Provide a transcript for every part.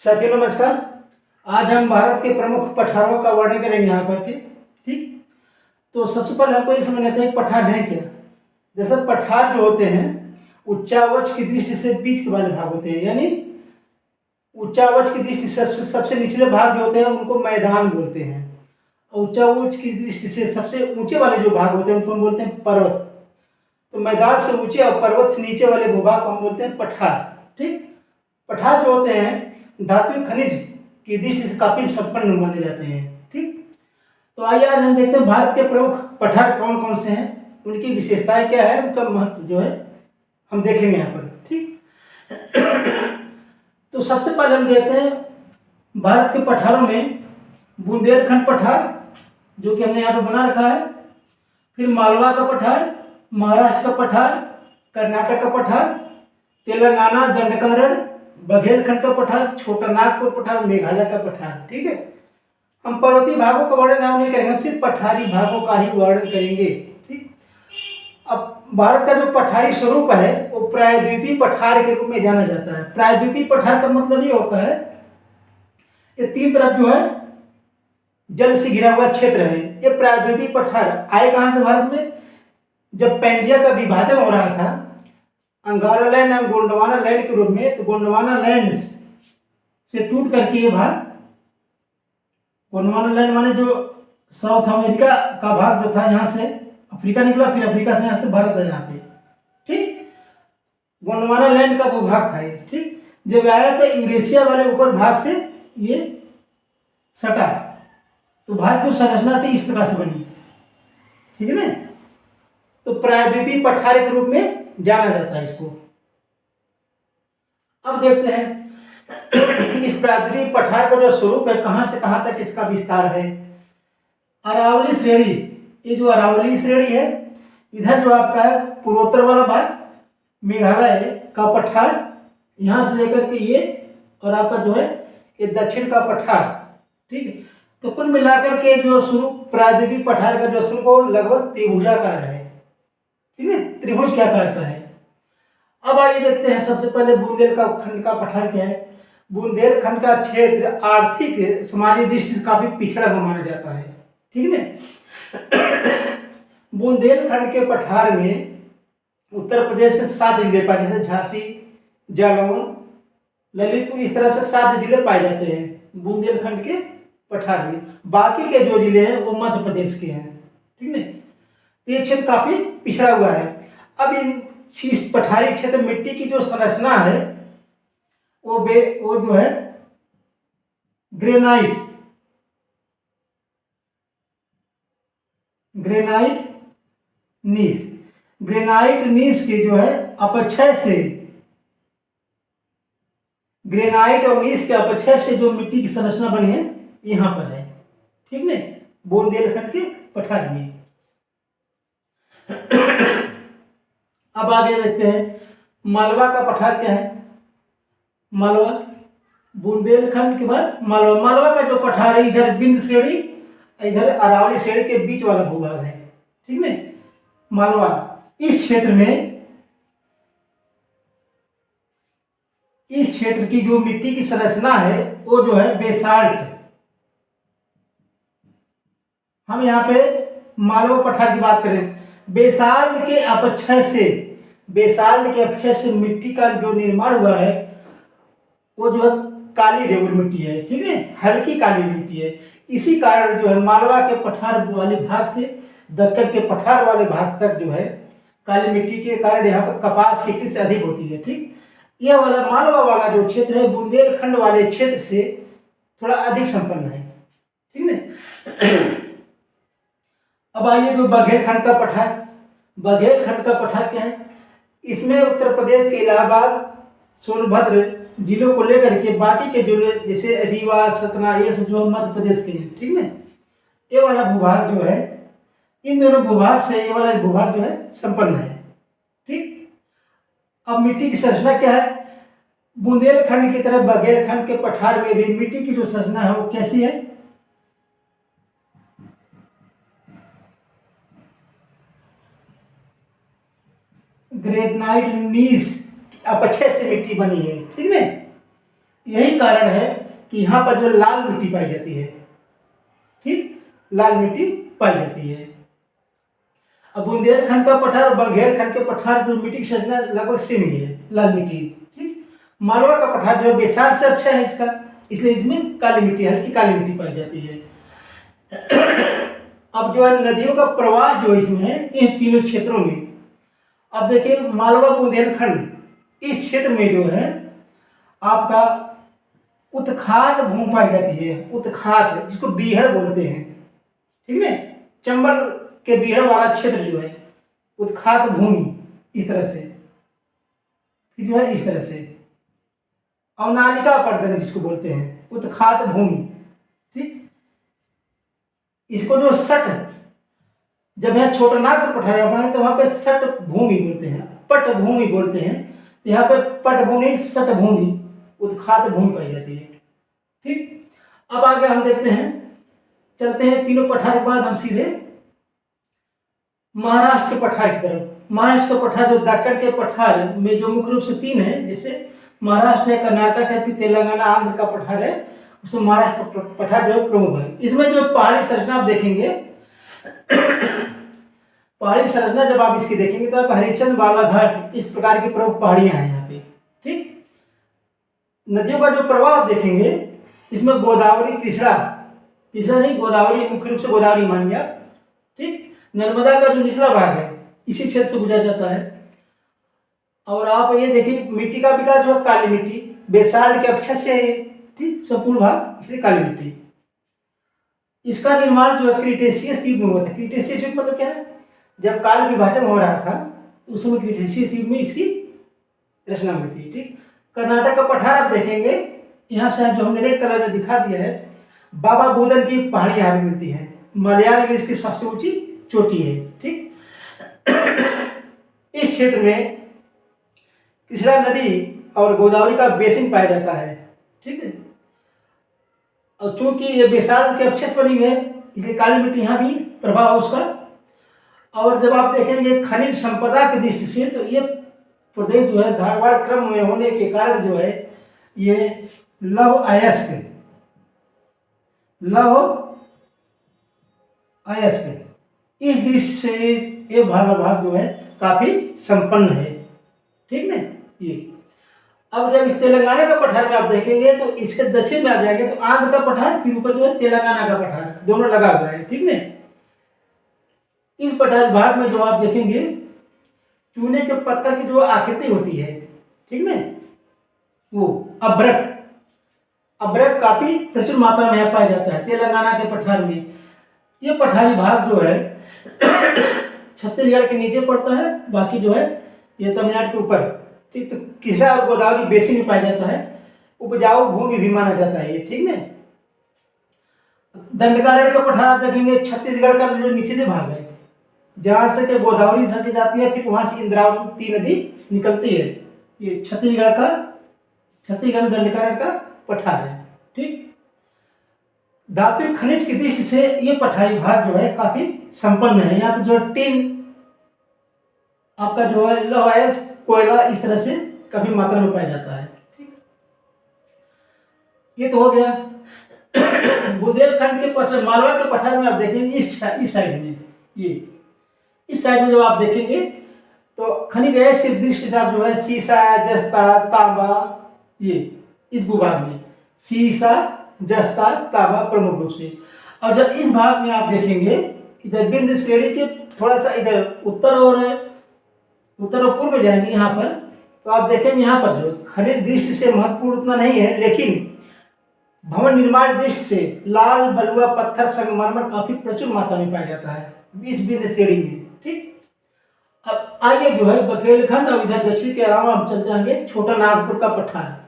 साथियों नमस्कार। आज हम भारत के प्रमुख पठारों का वर्णन करेंगे यहाँ पर के। ठीक, तो सबसे पहले हमको ये समझना चाहिए पठार है क्या। जैसे पठार जो होते हैं उच्चावच की दृष्टि से बीच के वाले भाग होते हैं, यानी उच्चावच की दृष्टि से सबसे निचले भाग जो होते हैं उनको मैदान बोलते हैं, और उच्चावच की दृष्टि से सबसे ऊंचे वाले जो भाग होते हैं उनको हम बोलते हैं पर्वत। तो मैदान से ऊंचे और पर्वत से नीचे वाले भूभाग को हम बोलते हैं पठार। ठीक, पठार जो होते हैं धातु खनिज की दृष्टि से काफी संपन्न माने जाते हैं। ठीक, तो आइए आज हम देखते हैं भारत के प्रमुख पठार कौन कौन से हैं, उनकी विशेषताएं क्या है, उनका महत्व जो है हम देखेंगे यहाँ पर। ठीक, तो सबसे पहले हम देखते हैं भारत के पठारों में बुंदेलखंड पठार जो कि हमने यहाँ पर बना रखा है, फिर मालवा का पठार, महाराष्ट्र का पठार, कर्नाटक का पठार, तेलंगाना दंडकारण्य, बघेलखंड का पठार, छोटा नागपुर पठार, मेघालय का पठार। ठीक है, हम पर्वतीय भागों का वर्णन यहाँ नहीं करेंगे, सिर्फ पठारी भागों का ही वर्णन करेंगे। ठीक, अब भारत का जो पठारी स्वरूप है वो प्रायद्वीपीय पठार के रूप में जाना जाता है। प्रायद्वीपीय पठार का मतलब ये होता है ये तीन तरफ जो है जल से घिरा हुआ क्षेत्र है। ये प्रायद्वीपीय पठार आए कहाँ से भारत में, जब पैंजिया का विभाजन हो रहा था अंगारा लैंड और गोंडवाना लैंड के रूप में, तो गोंडवाना लैंड से टूट करके ये भाग, गोंडवाना लैंड माने जो साउथ अमेरिका का भाग जो था यहाँ से अफ्रीका निकला, फिर अफ्रीका से यहाँ से भारत है यहाँ पे। ठीक, गोंडवाना लैंड का वो भाग था ये। ठीक, जब आया तो यूरेशिया वाले ऊपर भाग से ये सटा, तो भारत की संरचना थी इस प्रकार से बनी। ठीक है ना, तो प्रायद्वीपीय पठार के रूप में जाना जाता है इसको। अब देखते हैं इस प्रायद्वीपीय पठार का जो स्वरूप है, कहां से कहां तक इसका विस्तार है। अरावली श्रेणी, ये जो अरावली श्रेणी है, इधर जो आपका है पूर्वोत्तर वाला भाग मेघालय का पठार, यहां से लेकर के ये और आपका जो है ये दक्षिण का पठार। ठीक है, तो कुल मिलाकर के जो स्वरूप प्रायद्वीपीय पठार का जो स्वरूप वो लगभग त्रिभुजाकार है। ठीक है, त्रिभुज क्या आकार का है। अब आइए देखते हैं सबसे पहले बुंदेलखंड का पठार क्या है। बुंदेलखंड का क्षेत्र आर्थिक सामाजिक दृष्टि से काफी पिछड़ा हुआ माना जाता है। ठीक है, बुंदेलखंड के पठार में उत्तर प्रदेश के 7 जिले पाए, जैसे झांसी, जालौन, ललितपुर, इस तरह से 7 जिले पाए जाते हैं बुंदेलखंड के पठार में। बाकी के जो जिले हैं वो मध्य प्रदेश के हैं। ठीक है, ये क्षेत्र काफी पिछड़ा हुआ है। अब इस पठारी क्षेत्र मिट्टी की जो संरचना है वो जो है ग्रेनाइट नीस के जो है अपक्षय से, ग्रेनाइट और नीस के अपक्षय से जो मिट्टी की संरचना बनी है यहां पर है। ठीक है, बुंदेलखंड के पठार में। अब आगे देखते हैं मालवा का पठार क्या है। मालवा बुंदेलखंड के बाद मालवा का जो पठार है, इधर बिंद श्रेणी इधर अरावली श्रेणी के बीच वाला भूभाग है। ठीक है, मालवा इस क्षेत्र की जो मिट्टी की संरचना है वो जो है बेसाल्ट। हम यहाँ पे मालवा पठार की बात करें, बेसाल्ट के अपक्षय से मिट्टी का जो निर्माण हुआ है वो जो है काली रेगुर मिट्टी है। ठीक है, हल्की काली मिट्टी है। इसी कारण जो है मालवा के पठार वाले भाग से दक्कन के पठार वाले भाग तक जो है काली मिट्टी के कारण यहाँ पर कपास की कृषि अधिक होती है। ठीक, यह वाला मालवा वाला जो क्षेत्र है बुंदेलखंड वाले क्षेत्र से थोड़ा अधिक संपन्न है। ठीक है, अब आइए जो बघेलखंड का पठार क्या है। इसमें उत्तर प्रदेश के इलाहाबाद, सोनभद्र जिलों को लेकर के बाकी के जिले जैसे रीवा, सतना, ये सब जो मध्य प्रदेश के हैं। ठीक है, ये वाला भूभाग जो है, इन दोनों भूभाग से ये वाला भूभाग जो है संपन्न है। ठीक, अब मिट्टी की संरचना क्या है। बुंदेलखंड की तरह बघेलखंड के पठार में भी मिट्टी की जो संरचना है वो कैसी है। ग्रेनाइट नीस अपक्षय से मिट्टी बनी है। ठीक है, यही कारण है कि यहाँ पर जो लाल मिट्टी पाई जाती है, ठीक, लाल मिट्टी पाई जाती है। अब बुंदेलखंड का पठार और बघेलखंड के पठार जो मिट्टी की संरचना लगभग सेम ही है, लाल मिट्टी, ठीक। मालवा का पठार जो बेसार से अच्छा है इसका, इसलिए इसमें काली मिट्टी, हल्की काली मिट्टी पाई जाती है। अब जो है नदियों का प्रवाह जो इसमें है इन तीनों क्षेत्रों में, अब देखिए मालवा बुंदेलखंड इस क्षेत्र में जो है आपका उत्खात भूमि पाई जाती है, उत्खात जिसको बीहड़ बोलते हैं, ठीक है, चंबल के बीहड़ वाला क्षेत्र जो है उत्खात भूमि, इस तरह से जो है, इस तरह से अवनालिका पर्दन जिसको बोलते हैं, उत्खात भूमि, ठीक। इसको जो सट, जब यहाँ छोटा नागपुर पठार बना है तो वहां पे सट भूमि बोलते हैं, पट भूमि बोलते हैं, यहाँ पे पट भूमि, सट भूमि, उत्खात भूमि पाई जाती है, ठीक। अब आगे हम देखते हैं, चलते हैं तीनों पठार के बाद हम सीधे महाराष्ट्र के पठार की तरफ। महाराष्ट्र का पठार जो दक्कन के पठार में जो मुख्य रूप से तीन है, जैसे महाराष्ट्र है, कर्नाटक है, फिर तेलंगाना आंध्र का पठार है, उसमें महाराष्ट्र का पठार जो है प्रमुख है। इसमें जो पहाड़ी संरचना आप देखेंगे, पहाड़ी संरचना जब आप इसकी देखेंगे तो आप हरिश्चंद्र, बालाघाट, इस प्रकार की प्रमुख पहाड़ियां हैं यहाँ पे, ठीक। नदियों का जो प्रवाह आप देखेंगे, इसमें गोदावरी, कृष्णा, कृष्णा नहीं गोदावरी, मुख्य रूप से गोदावरी मानिए आप, ठीक। नर्मदा का जो निचला भाग है इसी क्षेत्र से गुजर जाता है। और आप ये देखिए मिट्टी का विकास जो है काली मिट्टी, बेसाल्ट के अपेक्षा से है, ठीक, संपूर्ण भाग, इसलिए काली मिट्टी। इसका निर्माण जो है क्रीटेशियस युग में हुआ था। क्रीटेशियस युग मतलब क्या है, जब काल विभाजन हो रहा था उस समय क्रीटेशियस युग में इसकी रचना हुई थी, ठीक। कर्नाटक का पठार आप देखेंगे, यहाँ से जो हमने रेड कलर में दिखा दिया है, बाबा बुदन की पहाड़ी यहाँ पे मिलती है, मलयालम इसकी सबसे ऊंची चोटी है, ठीक। इस क्षेत्र में कृष्णा नदी और गोदावरी का बेसिन पाया जाता है, ठीक है। और चूंकि ये बेसाल्ट के अवशेष बनी हुई है इसलिए काली मिट्टी यहाँ भी प्रभाव है उसका। और जब आप देखेंगे खनिज संपदा की दृष्टि से तो ये प्रदेश जो है धारवाड़ क्रम में होने के कारण जो है ये लौह अयस्क, लौह अयस्क, इस दृष्टि से ये भाग जो है काफी संपन्न है, ठीक ना। ये अब जब इस तेलंगाना का पठार में आप देखेंगे तो इसके दक्षिण में आप जाएंगे तो आंध्र का पठार, फिर ऊपर जो है तेलंगाना का पठार, दोनों लगा हुआ है, ठीक ना। इस पठार भाग में जो आप देखेंगे चूने के पत्थर की जो आकृति होती है, ठीक ना, वो अभ्रक, अभ्रक काफी प्रचुर मात्रा में पाया जाता है तेलंगाना के पठार में। ये पठारी भाग जो है छत्तीसगढ़ के नीचे पड़ता है, बाकी जो है ये तमिलनाडु के ऊपर, ठीक। तो कृष्णा और गोदावरी बेसिन में पाया जाता है, उपजाऊ भूमि भी माना जाता है ये, ठीक ना। दंडकारण्य का पठार आप देखेंगे छत्तीसगढ़ का जो निचले भाग है, जहां से के गोदावरी सटे जाती है, फिर वहां से इंद्रावती नदी निकलती है, ये छत्तीसगढ़ में दंडकारण्य का पठार है, ठीक। धातु खनिज की दृष्टि से ये पठारी भाग जो है काफी संपन्न है। यहाँ पे जो टिन आपका जो है लौह अयस्क, कोयला, इस तरह से काफी मात्रा में पाया जाता है, ठीक। ये तो हो गया। बुंदेलखंड के पठार, मालवा के पठार में आप देखेंगे इस साइड में, ये इस साइड में जब आप देखेंगे तो खनिज अयस्क की दृष्टि से आप जो है सीसा, जस्ता, तांबा, ये इस भूभाग में सीसा, जस्ता, तांबा प्रमुख रूप से। और जब इस भाग में आप देखेंगे इधर बिंद श्रेणी के थोड़ा सा इधर उत्तर और पूर्व में जाएंगे यहाँ पर तो आप देखेंगे यहाँ पर जो खनिज दृष्टि से महत्वपूर्ण उतना नहीं है, लेकिन भवन निर्माण दृष्टि से लाल बलुआ पत्थर संगमरमर काफी प्रचुर मात्रा में पाया जाता है इस बिंद श्रेणी में, ठीक। अब आइए जो है बघेलखंड और इधर दक्षिण के अलावा हम चलते जाएंगे छोटा नागपुर का पठार।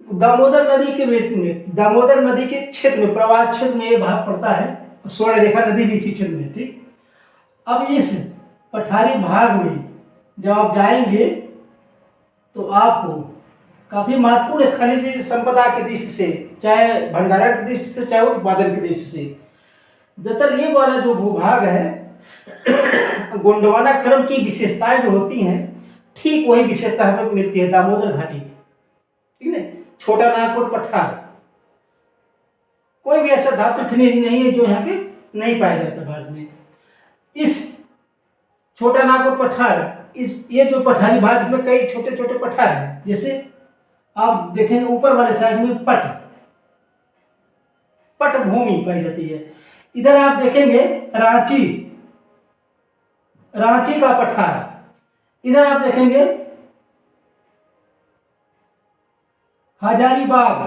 दामोदर नदी के बेसिन में, दामोदर नदी के क्षेत्र में, प्रवाह क्षेत्र में ये भाग पड़ता है, स्वर्ण रेखा नदी भी इसी क्षेत्र में, ठीक। अब इस पठारी भाग में जब आप जाएंगे तो आपको काफी महत्वपूर्ण खनिज संपदा की दृष्टि से, चाहे भंडारण की दृष्टि से, चाहे उत्पादन की दृष्टि से। दरअसल ये वाला जो भूभाग है गोंडवाना क्रम की विशेषताएं जो होती हैं ठीक वही विशेषता हमें मिलती है दामोदर घाटी, ठीक है। छोटा नागपुर पठार, कोई भी ऐसा धातु खनिज नहीं है जो यहाँ पे नहीं पाया जाता भारत में। इस छोटा नागपुर पठार, इस ये जो पठारी भाग, इसमें कई छोटे छोटे पठार हैं। जैसे आप देखेंगे ऊपर वाले साइड में पट भूमि पाई जाती है। इधर आप देखेंगे रांची, रांची का पठार। इधर आप देखेंगे हजारीबाग,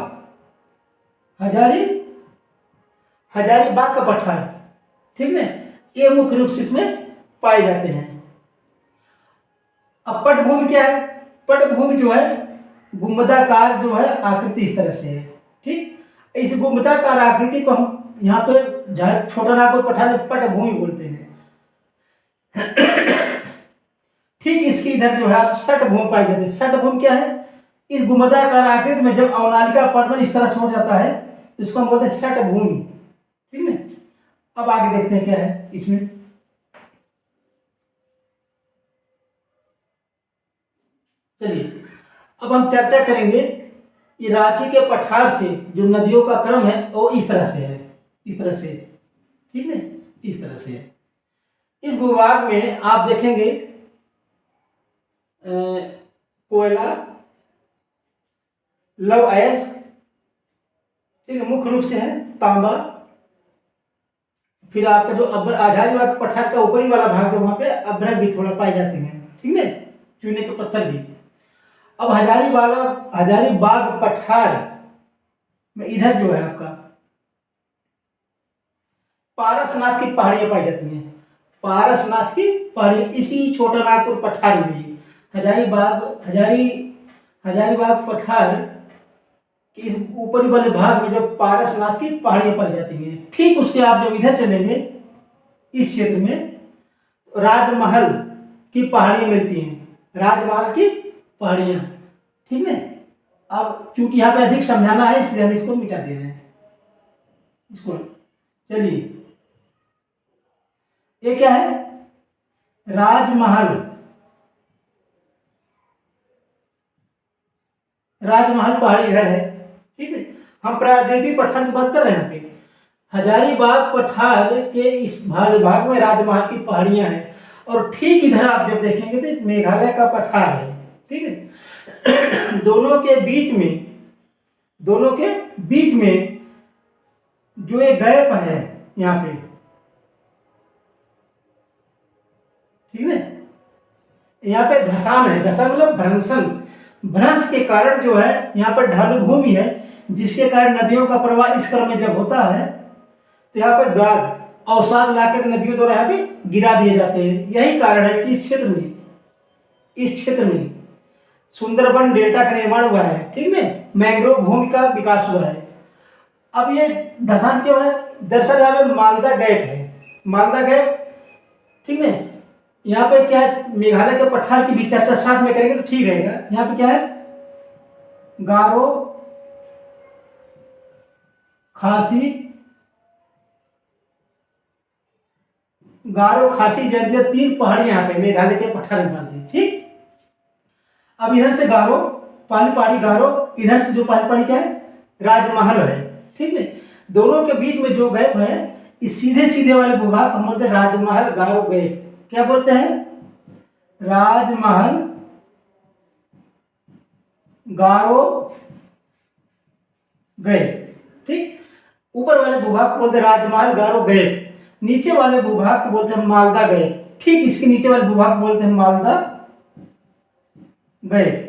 हजारीबाग का पठार, ठीक है। ये मुख्य रूप से इसमें पाए जाते हैं। अब पटभूमि क्या है? पटभूमि जो है गुंबदाकार जो है आकृति इस तरह से है, ठीक। इस गुंबदाकार आकृति को हम यहाँ पे छोटा नागपुर पठार में पटभूमि बोलते हैं। ठीक इसकी इधर जो है आप सटभूमि पाई जाती है। सटभूमि क्या है? इस गुंबदाकार आकृति में जब अवनालिका पर्दन इस तरह से हो जाता है तो इसको हम बोलते हैं सटभूमि, ठीक है। अब आगे देखते हैं क्या है इसमें। चलिए अब हम चर्चा करेंगे ये रांची के पठार से जो नदियों का क्रम है वो इस तरह से है, इस तरह से, ठीक है, इस तरह से है। इस भूभाग में आप देखेंगे कोयला, लव अयस्क, ठीक है, मुख्य रूप से है तांबा। फिर आपका जो हजारीबाग पठार का ऊपरी वाला भाग जो वहां पे अभ्रक भी थोड़ा पाए जाते हैं, ठीक है, चूने के पत्थर भी। अब हजारीबाग पठार में इधर जो है आपका पारसनाथ की पहाड़ियां पाई जाती हैं। पारसनाथ की पहाड़ियां इसी छोटा नागपुर पठार में ही हजारीबाग पठार के इस ऊपरी वाले भाग में जो पारसनाथ की पहाड़ियां पाई जाती हैं। ठीक उसके आप जब इधर चलेंगे इस क्षेत्र में राजमहल की पहाड़ियां मिलती हैं, राजमहल की पहाड़ियां, ठीक है। अब चूंकि यहाँ पे अधिक समझाना है इसलिए हम इसको मिटा दे रहे हैं इसको। चलिए ये क्या है? राजमहल, राजमहल पहाड़ी इधर है, ठीक है। हम प्रायद्वीपीय पठार की बात कर रहे हैं यहाँ पे। हजारीबाग पठार के इस भाग में राजमहल की पहाड़ियां हैं। और ठीक इधर आप जब देखेंगे तो मेघालय का पठार है, ठीक है। दोनों के बीच में जो एक गैप है यहाँ पे, ठीक है, यहाँ पे धसान है। धसान मतलब भ्रंश के कारण जो है यहाँ पर ढालू भूमि है, जिसके कारण नदियों का प्रवाह इस क्रम में जब होता है तो यहाँ पर गाद अवसाद लाकर नदियों द्वारा यहाँ पे गिरा दिए जाते हैं। यही कारण है कि इस क्षेत्र में सुंदरबन डेल्टा का निर्माण हुआ है, ठीक है, मैंग्रोव भूमि का विकास हुआ है। अब ये धसान क्यों है? दरअसल यहाँ पे मालदा गैप है, मालदा गैप, ठीक है। यहाँ पे क्या है, मेघालय के पठार की भी चर्चा साथ में करेंगे तो ठीक रहेगा। यहाँ पे क्या है? गारो, खासी जयंतिया, 3 पहाड़ियां यहाँ पे मेघालय के पठार में बनती है, ठीक। अब इधर से गारो पानी पहाड़ी, गारो, इधर से जो पानी पहाड़ी क्या है? राजमहल है, ठीक है। दोनों के बीच में जो गैप है इस सीधे वाले भूभाग हम बोलते हैं राजमहल गारो गैप। क्या बोलते हैं? राजमहल गारो गैप, ठीक। ऊपर वाले भूभाग को बोलते हैं राजमहल गारो गैप, नीचे वाले भूभाग को बोलते हैं मालदा गैप, ठीक। इसके नीचे वाले भूभाग को बोलते हैं मालदा गैप।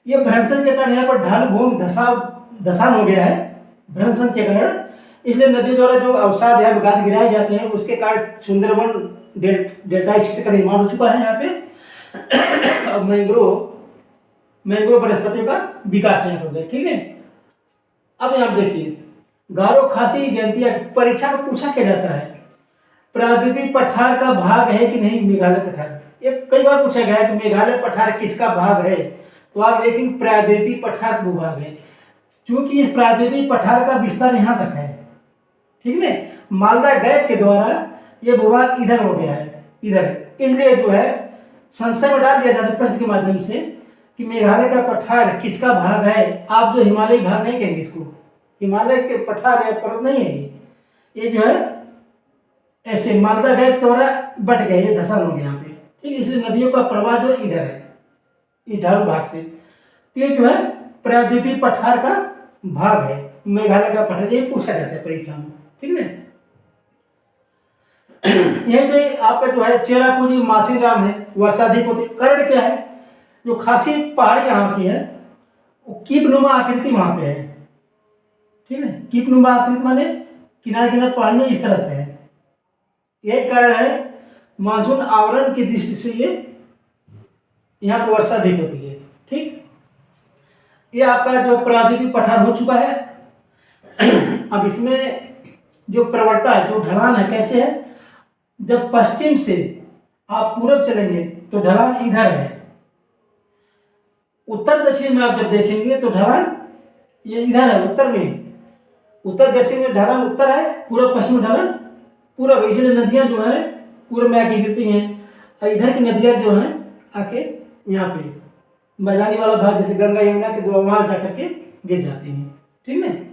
ये भ्रंशन के कारण यहाँ पर ढालू भूमि धसान हो गया है, भ्रंशन के कारण। इसलिए नदी द्वारा जो अवसाद है गाद गिराए जाते हैं, उसके कारण सुंदरबन डेल्टा क्षेत्र का निर्माण हो चुका है यहाँ पे। अब मैंग्रोव वनस्पतियों का विकास यहाँ हो गया, ठीक है। अब यहाँ देखिए गारो, खासी जयंतिया, परीक्षा में पूछा क्या जाता है प्रायद्वीपीय पठार का भाग है कि नहीं मेघालय पठार। ये कई बार पूछा गया है कि मेघालय पठार किसका भाग है, तो आप देखेंगे प्रायद्वीपीय पठार भूभाग है। क्योंकि इस प्रायद्वीपीय पठार का विस्तार यहाँ तक है, ठीक है। मालदा गैप के द्वारा ये भूभाग इधर हो गया है, इधर। इसलिए जो है संशय में डाल दिया जाता है प्रश्न के माध्यम से कि मेघालय का पठार किसका भाग है। आप जो हिमालयी भाग नहीं कहेंगे इसको, हिमालय के पठार या पर्वत नहीं है ये जो है ऐसे मालदा गए तो बट गए, ये धसल हो गया यहाँ पे, ठीक है। इसलिए नदियों का प्रवाह जो इधर है इस ढालू भाग से, तो ये जो है प्रायद्वीपीय पठार का भाग है मेघालय का पठार, ये पूछा जाता है परीक्षा में, ठीक है। यहीं पे आपका जो है चेरापूंजी मासीराम है, वर्षाधिक होती। कर्ण क्या है, जो खासी पहाड़ी यहाँ की है वो कीपनुमा आकृति वहां पे है, ठीक है। कीपनुमा आकृति माने किनारे किनारे पहाड़ियां इस तरह से है, यही कारण है मानसून आवरण की दृष्टि से ये यहाँ पर वर्षा अधिक होती है, ठीक। ये आपका जो प्रायद्वीपीय पठार हो चुका है। अब इसमें जो प्रवणता है, जो ढलान है, कैसे है, जब पश्चिम से आप पूरब चलेंगे तो ढलान इधर है, उत्तर दक्षिण में आप जब देखेंगे तो ढलान ये इधर है, उत्तर में, उत्तर दक्षिण में ढलान उत्तर है, पूर्व पश्चिम ढलान पूरब। इसलिए नदियां जो है पूर्व में आके गिरती हैं, और इधर की नदियां जो हैं आके यहाँ पे मैदानी वाला भाग जैसे गंगा यमुना के द्वारा वहां जाकर के गिर जाती हैं, ठीक है।